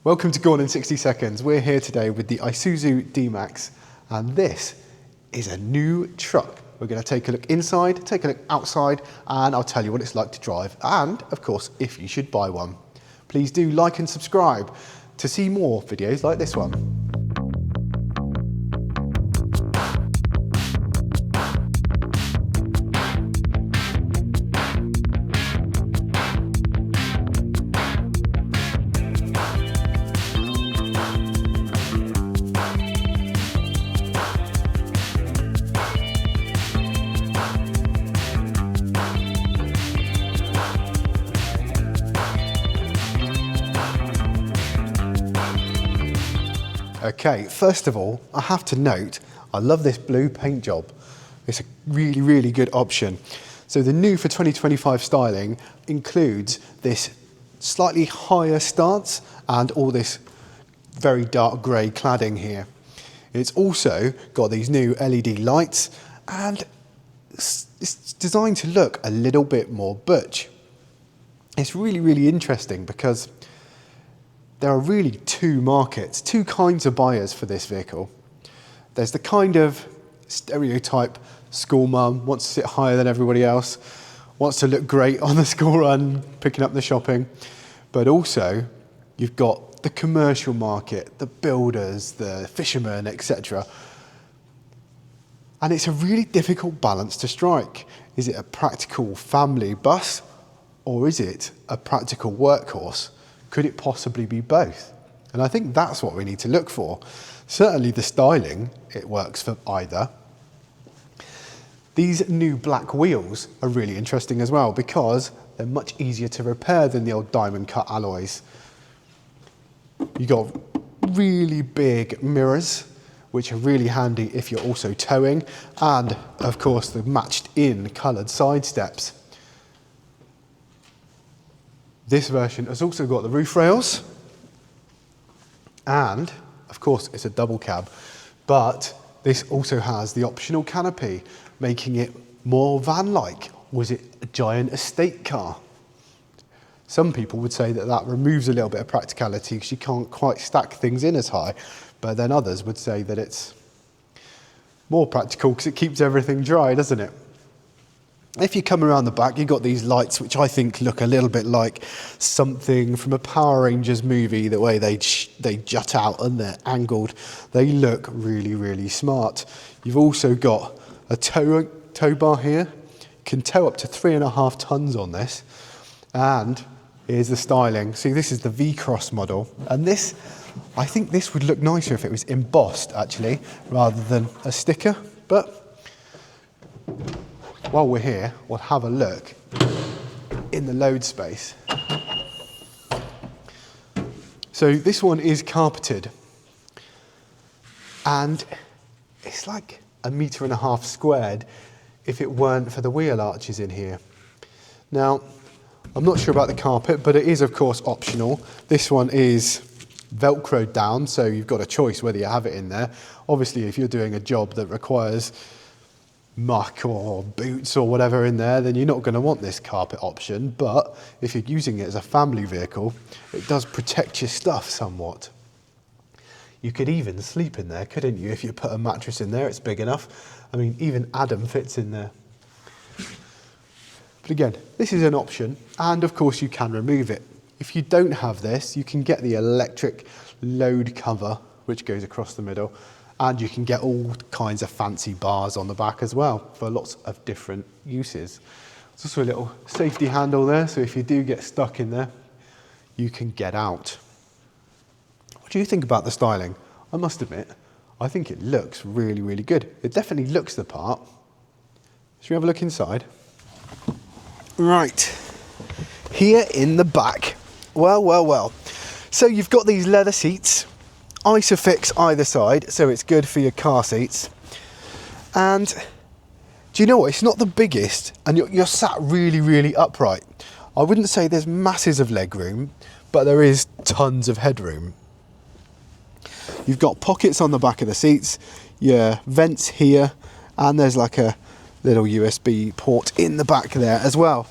Welcome to Gone in 60 Seconds. We're here today with the ISUZU D-Max, and this is a new truck. We're going to take a look inside, take a look outside, and I'll tell you what it's like to drive, and of course, if you should buy one. Please do like and subscribe to see more videos like this one. Okay, first of all, I have to note, I love this blue paint job. It's a really, really good option. So the new for 2025 styling includes this slightly higher stance and all this very dark grey cladding here. It's also got these new LED lights and it's designed to look a little bit more butch. It's really, really interesting because there are really two markets, two kinds of buyers for this vehicle. There's the kind of stereotype school mum, wants to sit higher than everybody else, wants to look great on the school run, picking up the shopping. But also, you've got the commercial market, the builders, the fishermen, etc. And it's a really difficult balance to strike. Is it a practical family bus, or is it a practical workhorse? Could it possibly be both? And I think that's what we need to look for. Certainly the styling, it works for either. These new black wheels are really interesting as well because they're much easier to repair than the old diamond cut alloys. You've got really big mirrors, which are really handy if you're also towing, and of course the matched in coloured side steps. This version has also got the roof rails, and of course it's a double cab, but this also has the optional canopy, making it more van-like. Was it a giant estate car? Some people would say that that removes a little bit of practicality because you can't quite stack things in as high, but then others would say that it's more practical because it keeps everything dry, doesn't it? If you come around the back, you've got these lights, which I think look a little bit like something from a Power Rangers movie, the way they jut out and they're angled. They look really, really smart. You've also got a tow bar here. You can tow up to 3.5 tons on this. And here's the styling. See, this is the V-Cross model. And this, I think this would look nicer if it was embossed, actually, rather than a sticker. But while we're here, we'll have a look in the load space. So this one is carpeted, and it's like 1.5 meters squared if it weren't for the wheel arches in here. Now, I'm not sure about the carpet, but it is of course optional. This one is Velcroed down, so you've got a choice whether you have it in there. Obviously, if you're doing a job that requires muck or boots or whatever in there, then you're not going to want this carpet option. But if you're using it as a family vehicle, it does protect your stuff somewhat. You could even sleep in there, couldn't you? If you put a mattress in there, it's big enough. I mean, even Adam fits in there. But again, this is an option, and of course you can remove it. If you don't have this, you can get the electric load cover, which goes across the middle, and you can get all kinds of fancy bars on the back as well for lots of different uses. There's also a little safety handle there, so if you do get stuck in there, you can get out. What do you think about the styling? I must admit, I think it looks really, really good. It definitely looks the part. Should we have a look inside? Right, here in the back. Well. So you've got these leather seats, ISOFIX either side, so it's good for your car seats. And do you know what? It's not the biggest, and you're sat really, really upright. I wouldn't say there's masses of leg room, but there is tons of headroom. You've got pockets on the back of the seats, your vents here, and there's like a little USB port in the back there as well.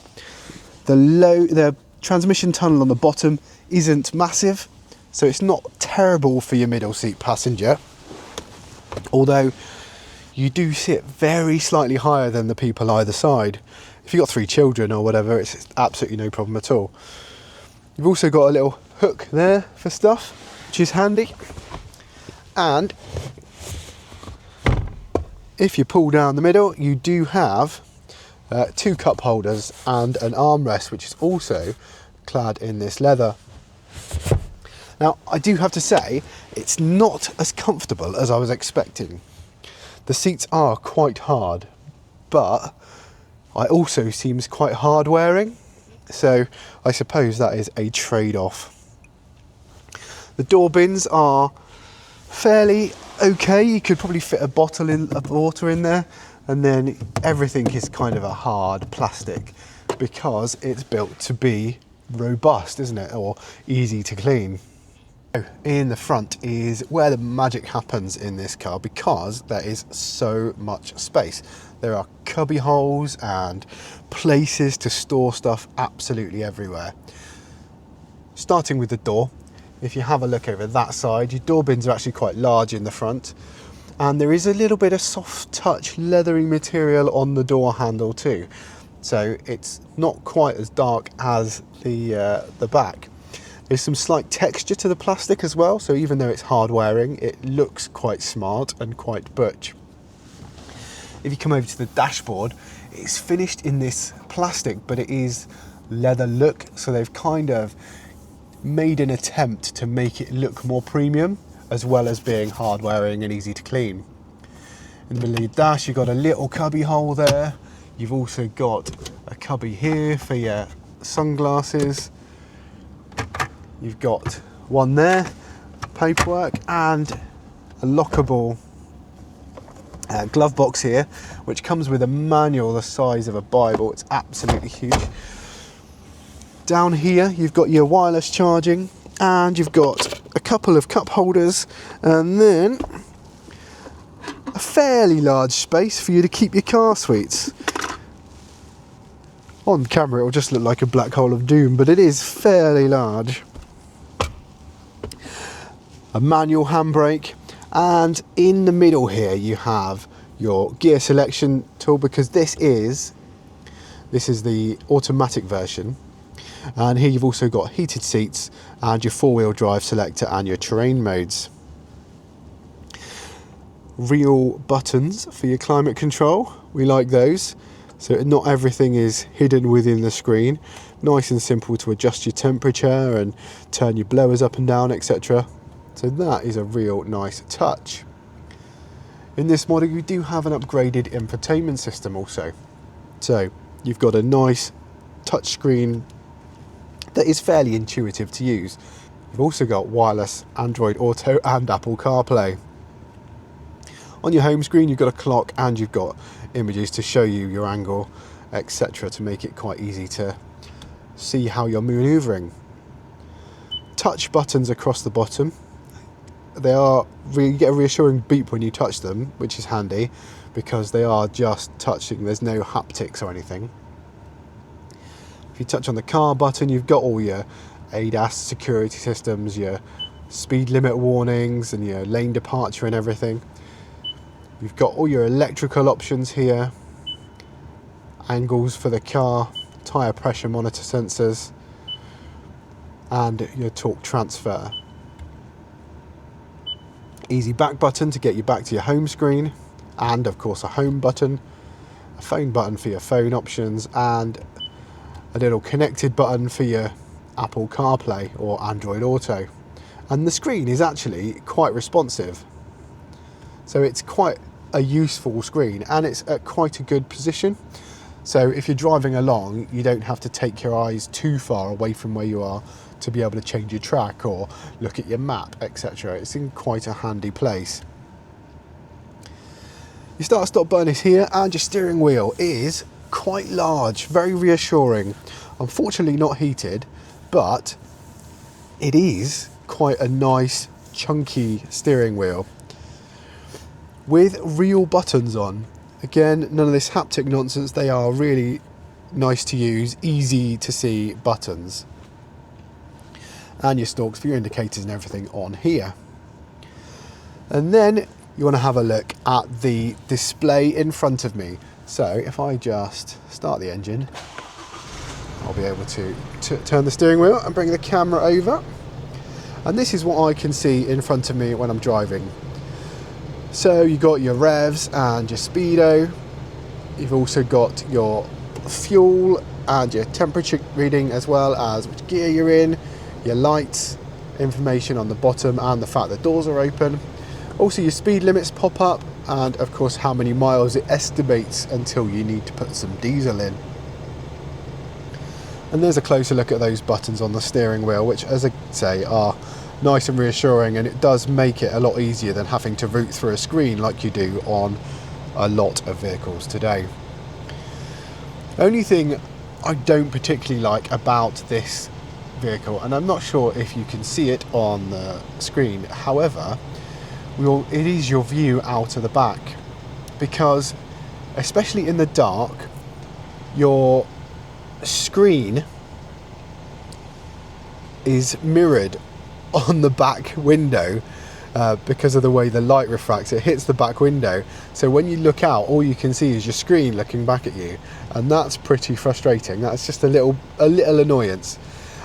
The transmission tunnel on the bottom isn't massive, So it's not terrible for your middle seat passenger, although you do sit very slightly higher than the people either side. If you've got 3 children or whatever, it's absolutely no problem at all. You've also got a little hook there for stuff, which is handy. And if you pull down the middle, you do have 2 cup holders and an armrest, which is also clad in this leather. Now, I do have to say, it's not as comfortable as I was expecting. The seats are quite hard, but it also seems quite hard wearing. So I suppose that is a trade-off. The door bins are fairly okay. You could probably fit a bottle of water in there, and then everything is kind of a hard plastic because it's built to be robust, isn't it? Or easy to clean. In the front is where the magic happens in this car, because there is so much space. There are cubby holes and places to store stuff absolutely everywhere. Starting with the door, if you have a look over that side, your door bins are actually quite large in the front, and there is a little bit of soft touch leathery material on the door handle too, so it's not quite as dark as the back. There's some slight texture to the plastic as well, so even though it's hard wearing, it looks quite smart and quite butch. If you come over to the dashboard, it's finished in this plastic, but it is leather look, so they've kind of made an attempt to make it look more premium, as well as being hard wearing and easy to clean. In the middle of the dash, you've got a little cubby hole there. You've also got a cubby here for your sunglasses. You've got one there, paperwork, and a lockable glove box here, which comes with a manual the size of a Bible. It's absolutely huge. Down here, you've got your wireless charging, and you've got a couple of cup holders, and then a fairly large space for you to keep your car sweets. On camera, it will just look like a black hole of doom, but it is fairly large. A manual handbrake, and in the middle here you have your gear selection tool, because this is the automatic version, and here you've also got heated seats and your 4-wheel drive selector and your terrain modes. Real buttons for your climate control, we like those, so not everything is hidden within the screen. Nice and simple to adjust your temperature and turn your blowers up and down, etc. So that is a real nice touch. In this model, you do have an upgraded infotainment system also. So you've got a nice touchscreen that is fairly intuitive to use. You've also got wireless Android Auto and Apple CarPlay. On your home screen, you've got a clock and you've got images to show you your angle, etc., to make it quite easy to see how you're maneuvering. Touch buttons across the bottom. You get a reassuring beep when you touch them, which is handy because they are just touching, there's no haptics or anything. If you touch on the car button, you've got all your ADAS security systems, your speed limit warnings and your lane departure and everything. You've got all your electrical options here, angles for the car, tyre pressure monitor sensors, and your torque transfer. Easy back button to get you back to your home screen, and of course a home button, a phone button for your phone options, and a little connected button for your Apple CarPlay or Android Auto. And the screen is actually quite responsive, so it's quite a useful screen, and it's at quite a good position. So if you're driving along, you don't have to take your eyes too far away from where you are to be able to change your track or look at your map, etc. It's in quite a handy place. Your start-stop button is here, and your steering wheel is quite large, very reassuring. Unfortunately not heated, but it is quite a nice chunky steering wheel with real buttons on. Again, none of this haptic nonsense. They are really nice to use, easy to see buttons. and your stalks for your indicators and everything on here. And then you want to have a look at the display in front of me. So if I just start the engine, I'll be able to turn the steering wheel and bring the camera over. And this is what I can see in front of me when I'm driving. So you've got your revs and your speedo. You've also got your fuel and your temperature reading, as well as which gear you're in, your lights, information on the bottom, and the fact that doors are open. Also your speed limits pop up, and of course how many miles it estimates until you need to put some diesel in. And there's a closer look at those buttons on the steering wheel, which, as I say, are nice and reassuring, and it does make it a lot easier than having to root through a screen like you do on a lot of vehicles today. Only thing I don't particularly like about this vehicle, and I'm not sure if you can see it on the screen, however, it is your view out of the back, because especially in the dark, your screen is mirrored on the back window because of the way the light refracts. It hits the back window, so when you look out, all you can see is your screen looking back at you, and that's pretty frustrating. That's just a little annoyance.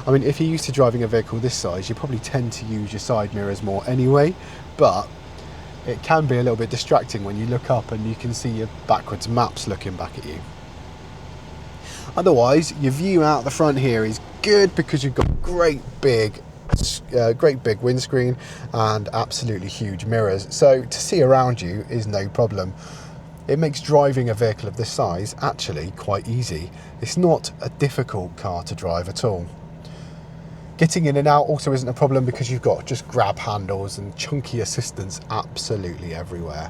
I mean, if you're used to driving a vehicle this size, you probably tend to use your side mirrors more anyway, but it can be a little bit distracting when you look up and you can see your backwards maps looking back at you. Otherwise, your view out the front here is good because you've got great big windscreen and absolutely huge mirrors. So to see around you is no problem. It makes driving a vehicle of this size actually quite easy. It's not a difficult car to drive at all. Getting in and out also isn't a problem because you've got just grab handles and chunky assistance absolutely everywhere.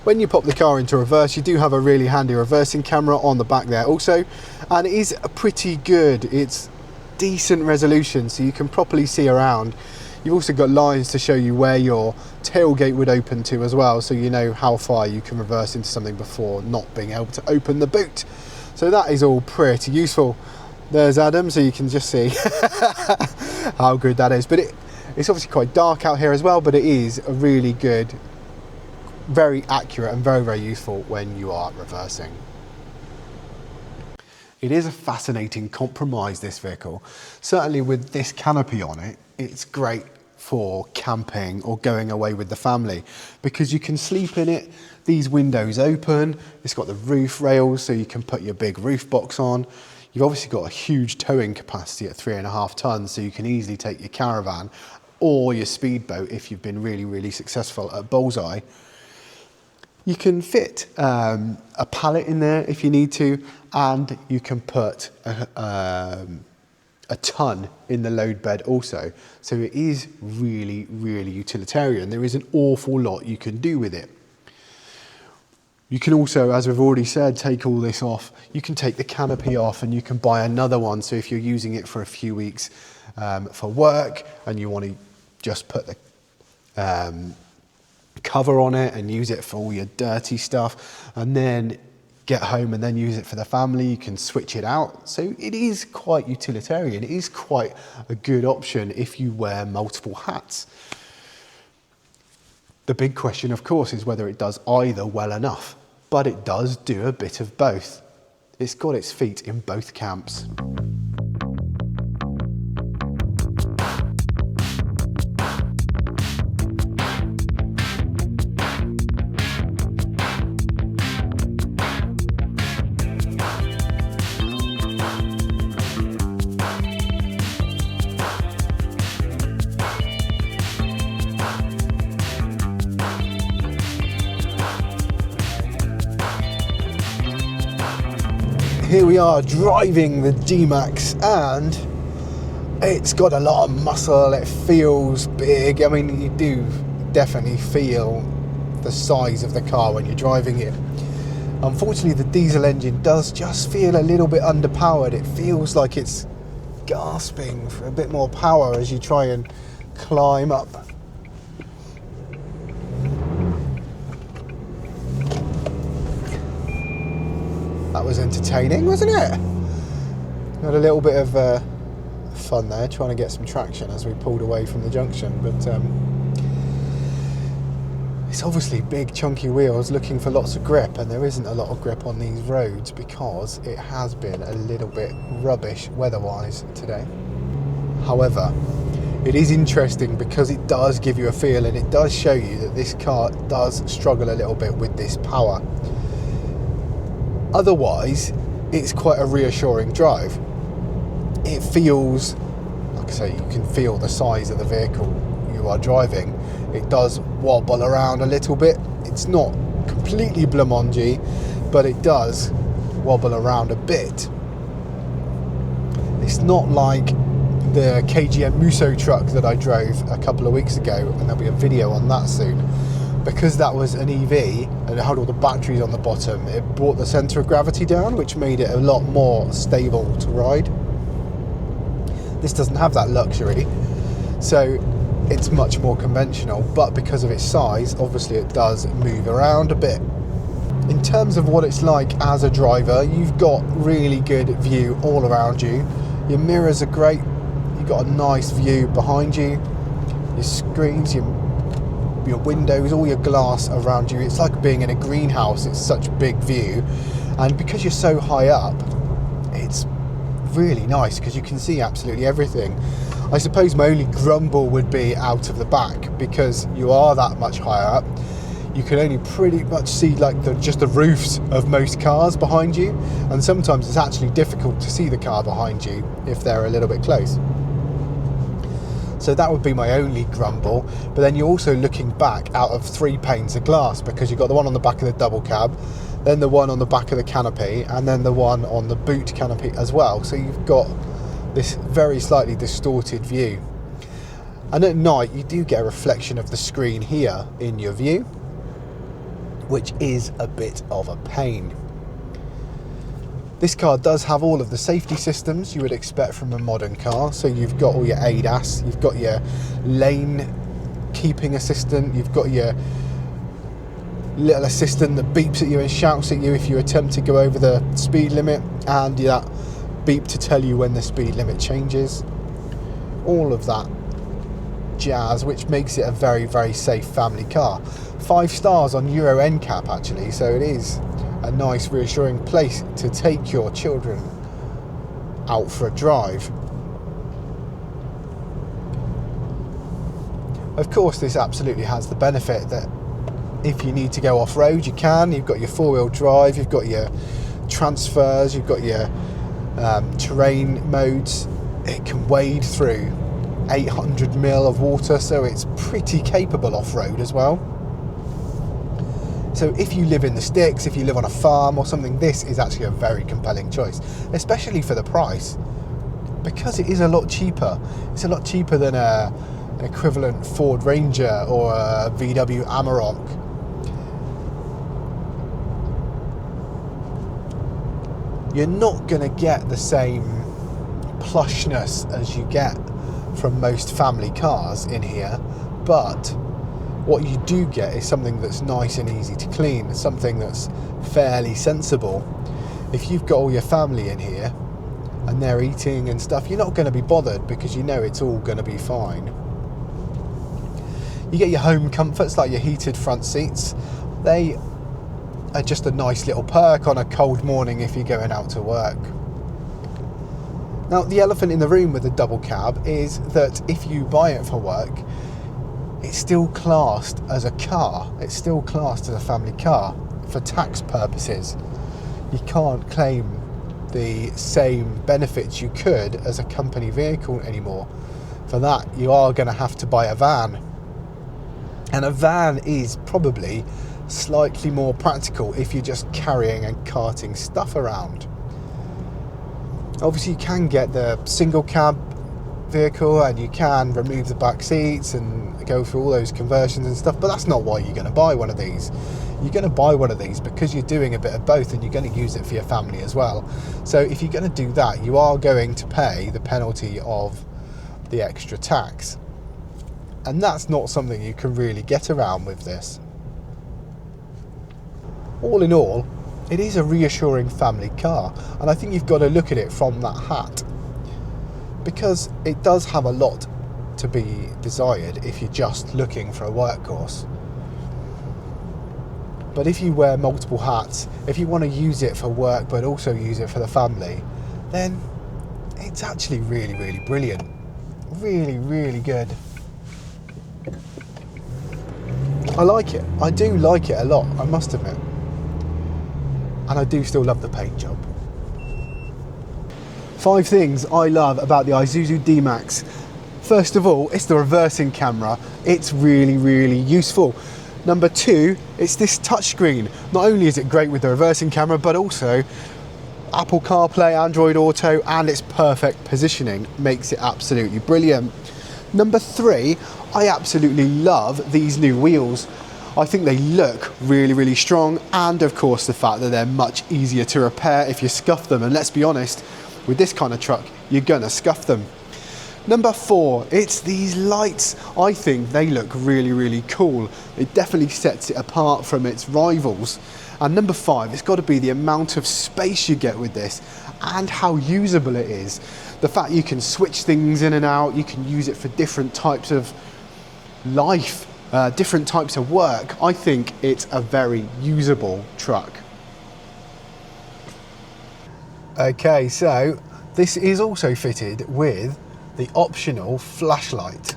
When you pop the car into reverse, you do have a really handy reversing camera on the back there also, and it is pretty good. It's decent resolution, so you can properly see around. You've also got lines to show you where your tailgate would open to as well, so you know how far you can reverse into something before not being able to open the boot. So that is all pretty useful. There's Adam, so you can just see how good that is. But it's obviously quite dark out here as well, but it is a really good, very accurate and very, very useful when you are reversing. It is a fascinating compromise, this vehicle. Certainly with this canopy on it, it's great for camping or going away with the family because you can sleep in it. These windows open, it's got the roof rails so you can put your big roof box on. You've obviously got a huge towing capacity at 3.5 tons, so you can easily take your caravan or your speedboat if you've been really, really successful at Bullseye. You can fit a pallet in there if you need to, and you can put a ton in the load bed also. So it is really, really utilitarian. There is an awful lot you can do with it. You can also, as we've already said, take all this off. You can take the canopy off and you can buy another one. So if you're using it for a few weeks for work and you want to just put the cover on it and use it for all your dirty stuff and then get home and then use it for the family, you can switch it out. So it is quite utilitarian. It is quite a good option if you wear multiple hats. The big question, of course, is whether it does either well enough, but it does do a bit of both. It's got its feet in both camps. Here we are driving the D-Max and it's got a lot of muscle, it feels big. I mean, you do definitely feel the size of the car when you're driving it. Unfortunately, the diesel engine does just feel a little bit underpowered. It feels like it's gasping for a bit more power as you try and climb up. That was entertaining, wasn't it? Had a little bit of fun there trying to get some traction as we pulled away from the junction, but it's obviously big chunky wheels looking for lots of grip, and there isn't a lot of grip on these roads because it has been a little bit rubbish weather-wise today. However, it is interesting because it does give you a feel, and it does show you that this car does struggle a little bit with this power. Otherwise, it's quite a reassuring drive. It feels, like I say, you can feel the size of the vehicle you are driving. It does wobble around a little bit. It's not completely blancmange, but it does wobble around a bit. It's not like the KGM Musso truck that I drove a couple of weeks ago, and there'll be a video on that soon. Because that was an EV and it had all the batteries on the bottom, it brought the centre of gravity down, which made it a lot more stable to ride. This doesn't have that luxury, so it's much more conventional, but because of its size, obviously it does move around a bit. In terms of what it's like as a driver, you've got really good view all around you. Your mirrors are great, you've got a nice view behind you, your screens, your windows, all your glass around you. It's like being in a greenhouse, it's such big view, and because you're so high up, it's really nice because you can see absolutely everything. I suppose my only grumble would be out of the back, because you are that much higher up. You can only pretty much see like just the roofs of most cars behind you, and sometimes it's actually difficult to see the car behind you if they're a little bit close. So that would be my only grumble. But then you're also looking back out of 3 panes of glass, because you've got the one on the back of the double cab, then the one on the back of the canopy, and then the one on the boot canopy as well. So you've got this very slightly distorted view. And at night you do get a reflection of the screen here in your view, which is a bit of a pain. This car does have all of the safety systems you would expect from a modern car. So you've got all your ADAS, you've got your lane keeping assistant, you've got your little assistant that beeps at you and shouts at you if you attempt to go over the speed limit, and that beep to tell you when the speed limit changes. All of that jazz, which makes it a very, very safe family car. 5 stars on Euro NCAP actually, so it is a nice reassuring place to take your children out for a drive. Of course, this absolutely has the benefit that if you need to go off-road, you can. You've got your 4-wheel drive, you've got your transfers, you've got your terrain modes. It can wade through 800 mil of water, so it's pretty capable off-road as well. So if you live in the sticks, if you live on a farm or something, this is actually a very compelling choice, especially for the price, because it is a lot cheaper. It's a lot cheaper than an equivalent Ford Ranger or a VW Amarok. You're not going to get the same plushness as you get from most family cars in here, but what you do get is something that's nice and easy to clean, something that's fairly sensible. If you've got all your family in here and they're eating and stuff, you're not going to be bothered because you know it's all going to be fine. You get your home comforts like your heated front seats. They are just a nice little perk on a cold morning if you're going out to work. Now, the elephant in the room with the double cab is that if you buy it for work, it's still classed as a car. It's still classed as a family car for tax purposes. You can't claim the same benefits you could as a company vehicle anymore. For that, you are going to have to buy a van. And a van is probably slightly more practical if you're just carrying and carting stuff around. Obviously, you can get the single cab vehicle and you can remove the back seats and go through all those conversions and stuff, but that's not why you're going to buy one of these. You're going to buy one of these because you're doing a bit of both and you're going to use it for your family as well. So if you're going to do that, you are going to pay the penalty of the extra tax, and that's not something you can really get around with this. All in all, it is a reassuring family car, and I think you've got to look at it from that hat, because it does have a lot to be desired if you're just looking for a workhorse. But if you wear multiple hats, if you want to use it for work but also use it for the family, then it's actually really, really brilliant. Really, really good. I like it. I do like it a lot, I must admit. And I do still love the paint job. 5 things I love about the ISUZU D-Max. First of all, it's the reversing camera. It's really, really useful. Number 2, it's this touchscreen. Not only is it great with the reversing camera, but also Apple CarPlay, Android Auto, and its perfect positioning makes it absolutely brilliant. Number 3, I absolutely love these new wheels. I think they look really, really strong, and of course the fact that they're much easier to repair if you scuff them, and let's be honest, with this kind of truck, you're gonna scuff them. Number 4, it's these lights. I think they look really, really cool. It definitely sets it apart from its rivals. And number 5, it's got to be the amount of space you get with this and how usable it is. The fact you can switch things in and out, you can use it for different types of life, different types of work. I think it's a very usable truck. Okay, so this is also fitted with the optional flashlight.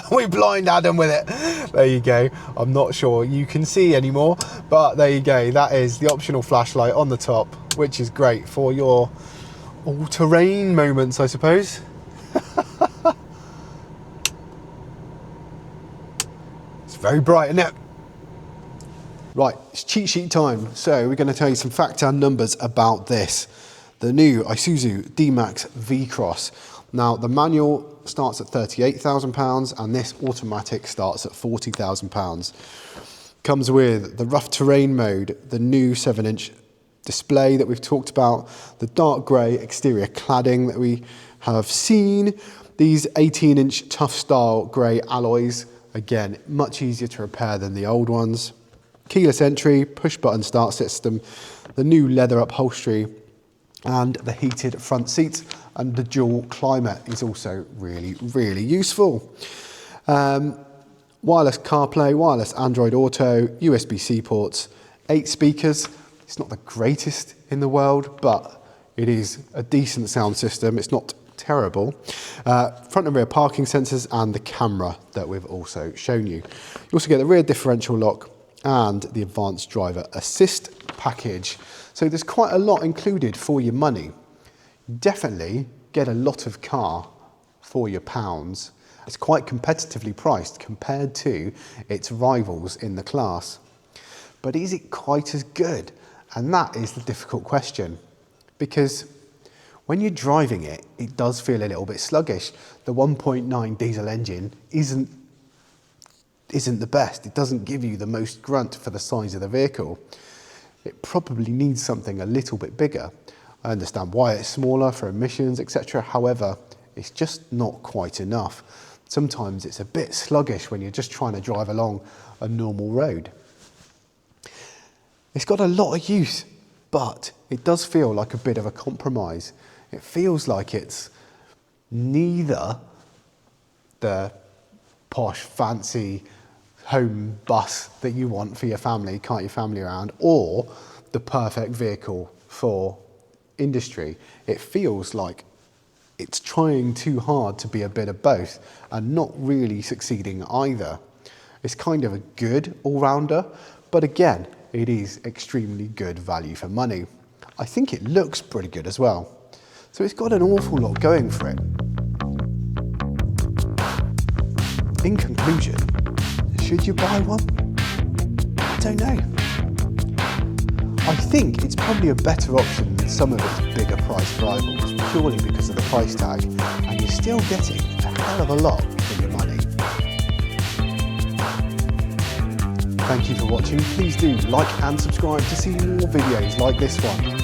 We blind Adam with it. There you go. I'm not sure you can see anymore, but there you go. That is the optional flashlight on the top, which is great for your all-terrain moments, I suppose. It's very bright, isn't it? Right, it's cheat sheet time. So we're going to tell you some facts and numbers about this. The new ISUZU D-Max V-Cross. Now, the manual starts at £38,000 and this automatic starts at £40,000. Comes with the rough terrain mode, the new 7-inch display that we've talked about, the dark grey exterior cladding that we have seen, these 18-inch tough style grey alloys, again, much easier to repair than the old ones. Keyless entry, push button start system, the new leather upholstery, and the heated front seats, and the dual climate is also really, really useful. Wireless CarPlay, wireless Android Auto, USB-C ports, 8 speakers. It's not the greatest in the world, but it is a decent sound system. It's not terrible. Front and rear parking sensors and the camera that we've also shown you. You also get the rear differential lock and the advanced driver assist package. So there's quite a lot included for your money. Definitely get a lot of car for your pounds. It's quite competitively priced compared to its rivals in the class. But is it quite as good? And that is the difficult question, because when you're driving it, it does feel a little bit sluggish. The 1.9 diesel engine isn't the best. It doesn't give you the most grunt for the size of the vehicle. It probably needs something a little bit bigger. I understand why it's smaller for emissions, etc. However, it's just not quite enough. Sometimes it's a bit sluggish when you're just trying to drive along a normal road. It's got a lot of use, but it does feel like a bit of a compromise. It feels like it's neither the posh, fancy home bus that you want for your family, cart your family around, or the perfect vehicle for industry. It feels like it's trying too hard to be a bit of both and not really succeeding either. It's kind of a good all-rounder, but again, it is extremely good value for money. I think it looks pretty good as well. So it's got an awful lot going for it. In conclusion, should you buy one? I don't know. I think it's probably a better option than some of its bigger priced rivals, purely because of the price tag, and you're still getting a hell of a lot for your money. Thank you for watching. Please do like and subscribe to see more videos like this one.